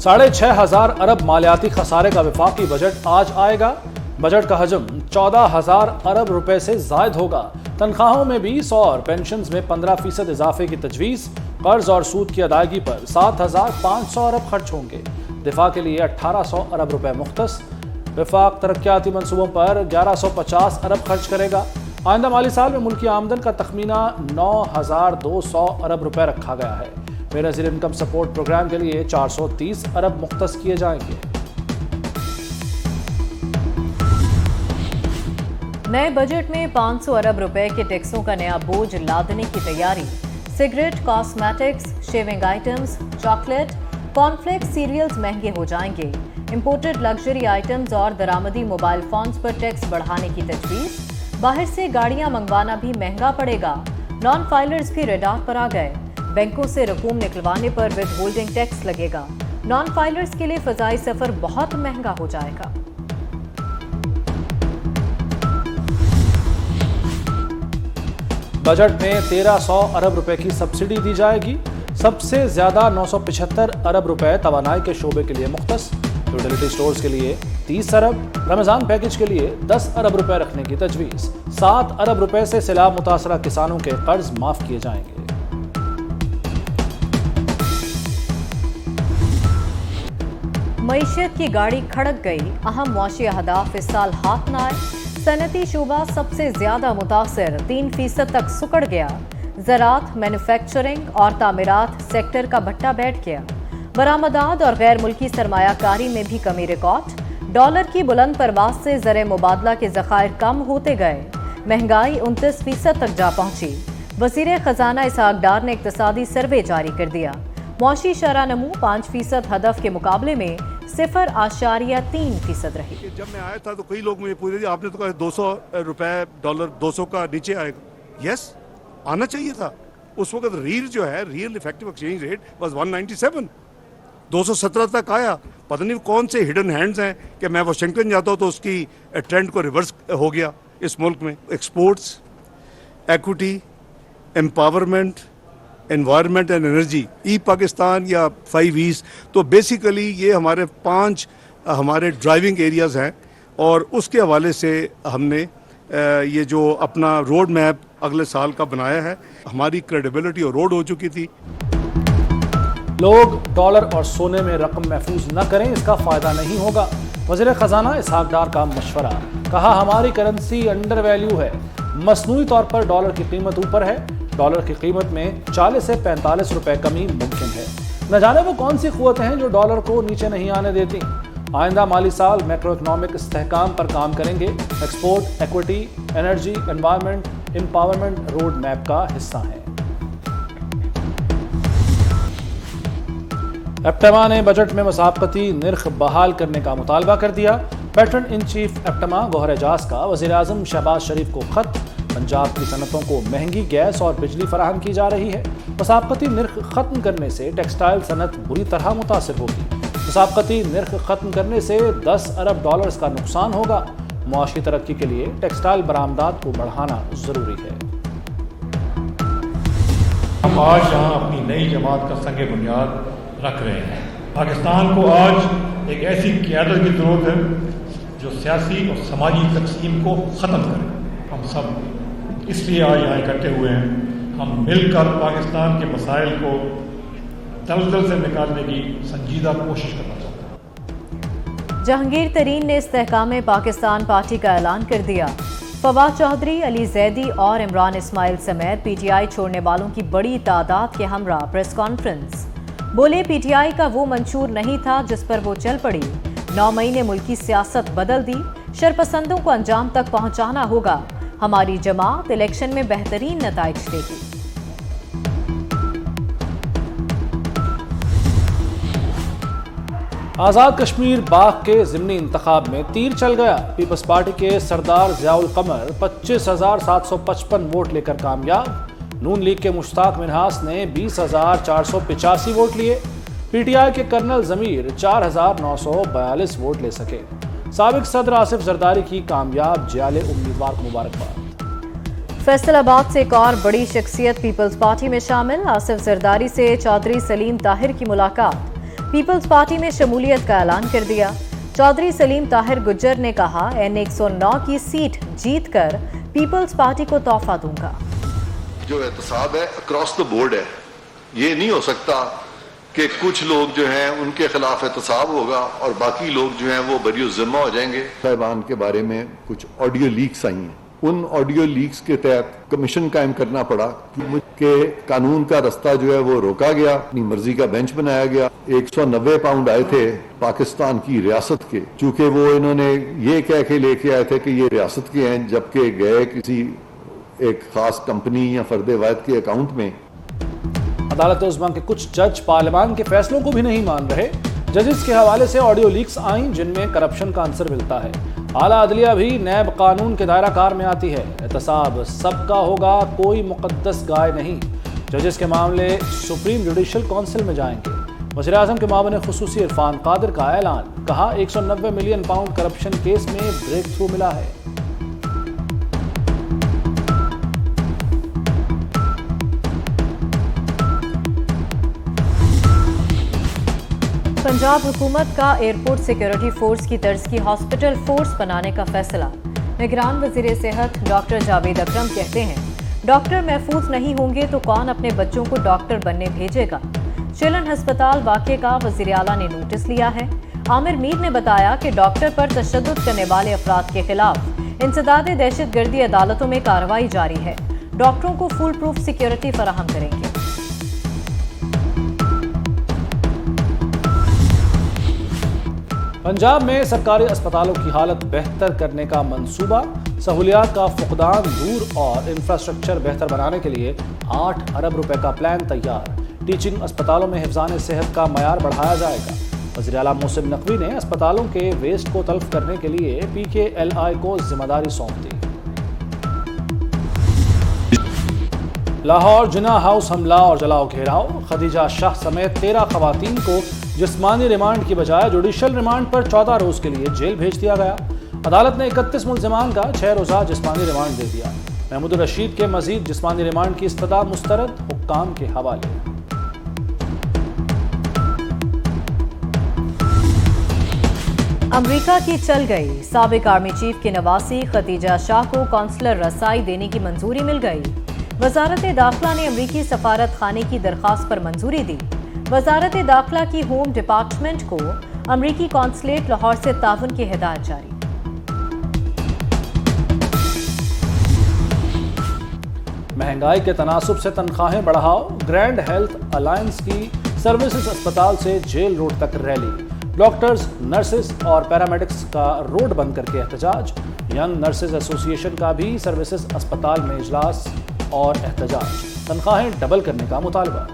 6,500 अरब मालियाती खसारे का वफाकी बजट आज आएगा। बजट का हजम 14,000 अरब रुपए से जायद होगा। तनख्वाहों में 20 और पेंशन्स में 15% इजाफे की तजवीज़। कर्ज और सूद की अदायगी पर 7,500 अरब खर्च होंगे। दिफा के लिए 1,800 अरब रुपए मुख्तस। वफाक तरक्याती मंसूबों पर 1,150 अरब खर्च करेगा। आइंदा माली साल में मुल्की आमदन का तखमीना 9,200 अरब रुपए रखा गया है। बेनज़ीर इनकम सपोर्ट प्रोग्राम के लिए 430 अरब मुख्तस किए जाएंगे। नए बजट में 500 अरब रुपए के टैक्सों का नया बोझ लादने की तैयारी। Cigarette, cosmetics, shaving items, chocolate, cornflakes, cereals महंगे हो जाएंगे। इंपोर्टेड लग्जरी आइटम्स और दरामदी मोबाइल फोन्स पर टैक्स बढ़ाने की तजवीज़। बाहर से गाड़ियां मंगवाना भी महंगा पड़ेगा। नॉन फाइलर्स भी रडार पर आ गए। बैंकों से रकूम निकलवाने पर विद होल्डिंग टैक्स लगेगा। नॉन फाइलर्स के लिए फ़ज़ाई सफ़र बहुत महंगा हो जाएगा। बजट में 1,300 अरब रुपए की सब्सिडी दी जाएगी। सबसे ज्यादा 975 अरब रुपए तवानाई के शोबे के लिए मुख्तस। यूटिलिटी स्टोर्स के लिए 30 अरब। रमजान पैकेज के लिए 10 अरब रुपए रखने की तजवीज़। 7 अरब रुपए से सैलाब मुतासरा किसानों के कर्ज माफ किए जाएंगे। मईशत की गाड़ी खड़क गई। अहम मुआशी अहदाफ इस साल हाथ न आए। सनती शोबा सबसे ज्यादा मुतासर, 3% तक सुकड़ गया। ज़राअत, मैन्युफैक्चरिंग और तामीरात सेक्टर का भट्टा बैठ गया। बरामदात और गैर मुल्की सरमायाकारी में भी कमी रिकॉर्ड। डॉलर की बुलंद परवाज से ज़र मुबादला के ज़खायर कम होते गए। महंगाई 29% तक जा पहुंची। वज़ीर ख़जाना इसहाक डार ने इक़्तिसादी सर्वे जारी कर दिया। मुआशी शरह नमू 5% हदफ के मुकाबले में 0.3% रही। जब मैं आया था तो कई लोग मुझे पूछ रहे थे, आपने तो कहा 200 रुपए डॉलर 200 का नीचे आएगा। यस, आना चाहिए था। उस वक्त real effective exchange rate was 197, 217 तक आया। पता नहीं कौन से हिडन हैंड्स हैं कि मैं वाशिंगटन जाता हूँ तो उसकी ट्रेंड को रिवर्स हो गया इस मुल्क में। Exports, equity, empowerment, environment and energy, E Pakistan या 5 ईज, तो बेसिकली ये हमारे 5 हमारे ड्राइविंग एरियाज़ हैं। और उसके हवाले से हमने ये जो अपना रोड मैप अगले साल का बनाया है। हमारी क्रेडिबिलिटी और रोड हो चुकी थी। लोग डॉलर और सोने में रकम महफूज न करें, इसका फ़ायदा नहीं होगा। वज़ीर ख़जाना इसहाक डार का मशवरा। कहा, हमारी करेंसी अंडर वैल्यू है। मसनूई तौर पर डॉलर की कीमत ऊपर है। डॉलर की कीमत में 40 से 45 रुपए कमी मुमकिन है। न जाने वो कौन सी क़ुव्वतें हैं जो डॉलर को नीचे नहीं आने देती। आइंदा माली साल मैक्रो इकनॉमिक इस्तेहकाम पर काम करेंगे। Export, equity, energy, environment, empowerment road map का हिस्सा है। एप्टमा ने बजट में मुसाबकती निर्ख बहाल करने का मुतालबा कर दिया। Patron in chief APTMA Gohar Ejaz का वज़ीर आज़म शहबाज शरीफ को खत। पंजाब की सनतों को महंगी गैस और बिजली फराहम की जा रही है। मुसाबकती निर्ख खत्म करने से टेक्सटाइल सनत बुरी तरह मुतासिर होगी। मुसाबकती निर्ख खत्म करने से 10 अरब डॉलर्स का नुकसान होगा। मुआशी तरक्की के लिए टेक्सटाइल बरामदात को बढ़ाना ज़रूरी है। हम आज यहाँ अपनी नई जमात का संग बुनियाद रख रहे हैं। पाकिस्तान को आज एक ऐसी क़यादत की ज़रूरत है जो सियासी और समाजी तकसीम को ख़त्म करे। हम सब इसलिए आज यहाँ इकट्ठे हुए हैं। हम मिलकर पाकिस्तान के मसाइल को दलदल से निकालने की संजीदा कोशिश करना चाहते हैं। जहांगीर तरीन ने इस्तेहकाम पाकिस्तान पार्टी का ऐलान कर दिया। फवाद चौधरी, अली जैदी और इमरान इस्माइल समेत पीटीआई छोड़ने वालों की बड़ी तादाद के हमरा प्रेस कॉन्फ्रेंस। बोले, पीटीआई का वो मंशूर नहीं था जिस पर वो चल पड़ी। 9 मई ने मुल्की सियासत बदल दी। शरपसंदों को अंजाम तक पहुंचाना होगा। हमारी जमात इलेक्शन में बेहतरीन नताइज देगी। आज़ाद कश्मीर बाग के ज़िमनी इंतखाब में तीर चल गया। पीपल्स पार्टी के सरदार ज़ियाउल कमर 25,755 वोट लेकर कामयाब। नून लीग के मुश्ताक मिन्हास ने 20,485 वोट लिए। पीटीआई के कर्नल ज़मीर 4,942 वोट ले सके। साबिक सदर आसिफ जरदारी की कामयाब जियाले उम्मीदवार को मुबारकबाद। फैसलाबाद से एक और बड़ी शख्सियत पीपल्स पार्टी में शामिल। आसिफ जरदारी से चौधरी सलीम ताहिर की मुलाकात। پیپلز پارٹی میں شمولیت کا اعلان کر دیا۔ چودھری سلیم طاہر گجر نے کہا N109 کی سیٹ جیت کر پیپلز پارٹی کو تحفہ دوں گا۔ جو احتساب ہے اکراس دا بورڈ ہے، یہ نہیں ہو سکتا کہ کچھ لوگ جو ہیں ان کے خلاف احتساب ہوگا اور باقی لوگ جو ہیں وہ بری ذمہ ہو جائیں گے۔ صاحبان کے بارے میں کچھ آڈیو لیکس آئی ہیں، ان آڈیو لیکس کے تحت کمیشن قائم کرنا پڑا کہ قانون کا رستہ جو ہے وہ روکا گیا، اپنی مرضی کا بینچ بنایا گیا۔ 190 پاؤنڈ آئے تھے پاکستان کی ریاست کے، چونکہ وہ انہوں نے یہ کہہ کے لے کے آئے تھے کہ یہ ریاست کے ہیں، جبکہ گئے کسی ایک خاص کمپنی یا فرد واحد کے اکاؤنٹ میں۔ عدالت عظمیٰ کے کچھ جج پارلیمان کے فیصلوں کو بھی نہیں مان رہے۔ ججز کے حوالے سے آڈیو لیکس آئیں جن میں کرپشن کا عنصر ملتا ہے۔ اعلیٰ عدلیہ بھی نیب قانون کے دائرہ کار میں آتی ہے۔ احتساب سب کا ہوگا، کوئی مقدس گائے نہیں۔ ججز کے معاملے سپریم جوڈیشل کونسل میں جائیں گے۔ وزیراعظم کے معاون خصوصی عرفان قادر کا اعلان، کہا 190 ملین پاؤنڈ کرپشن کیس میں بریک تھرو ملا ہے۔ پنجاب حکومت کا ایئرپورٹ سیکیورٹی فورس کی طرز کی ہاسپٹل فورس بنانے کا فیصلہ۔ نگران وزیر صحت ڈاکٹر جاوید اکرم کہتے ہیں ڈاکٹر محفوظ نہیں ہوں گے تو کون اپنے بچوں کو ڈاکٹر بننے بھیجے گا۔ چلن ہسپتال واقعے کا وزیر اعلیٰ نے نوٹس لیا ہے۔ عامر میر نے بتایا کہ ڈاکٹر پر تشدد کرنے والے افراد کے خلاف انسداد دہشت گردی عدالتوں میں کارروائی جاری ہے۔ ڈاکٹروں کو فول پروف سیکیورٹی فراہم کریں گے۔ پنجاب میں سرکاری اسپتالوں کی حالت بہتر کرنے کا منصوبہ، سہولیات کا فقدان دور اور انفراسٹرکچر بہتر بنانے کے لیے 8 ارب روپے کا پلان تیار۔ ٹیچنگ اسپتالوں میں حفظان صحت کا معیار بڑھایا جائے گا۔ وزیر اعلیٰ محسن نقوی نے اسپتالوں کے ویسٹ کو تلف کرنے کے لیے PKLI کو ذمہ داری سونپ دی۔ لاہور جناح ہاؤس حملہ اور جلاؤ گھیراؤ، خدیجہ شاہ سمیت 13 خواتین کو جسمانی ریمانڈ کی بجائے جوڈیشل ریمانڈ پر 14 روز کے لیے جیل بھیج دیا گیا۔ عدالت نے 31 ملزمان کا 6 روزہ جسمانی ریمانڈ دے دیا۔ محمود الرشید کے مزید جسمانی ریمانڈ کی استدعا مسترد، حکام کے حوالے۔ امریکہ کی چل گئی، سابق آرمی چیف کی نواسی خدیجہ شاہ کو کونسلر رسائی دینے کی منظوری مل گئی۔ وزارت داخلہ نے امریکی سفارت خانے کی درخواست پر منظوری دی۔ وزارت داخلہ کی ہوم ڈپارٹمنٹ کو امریکی کونسلیٹ لاہور سے تعاون کی ہدایت جاری۔ مہنگائی کے تناسب سے تنخواہیں بڑھاؤ، گرینڈ ہیلتھ الائنس کی سروسز اسپتال سے جیل روڈ تک ریلی۔ ڈاکٹرز، نرسز اور پیرامیڈکس کا روڈ بند کر کے احتجاج۔ ینگ نرسز ایسوسی ایشن کا بھی سروسز اسپتال میں اجلاس اور احتجاج۔ تنخواہیں ڈبل کرنے کا مطالبہ۔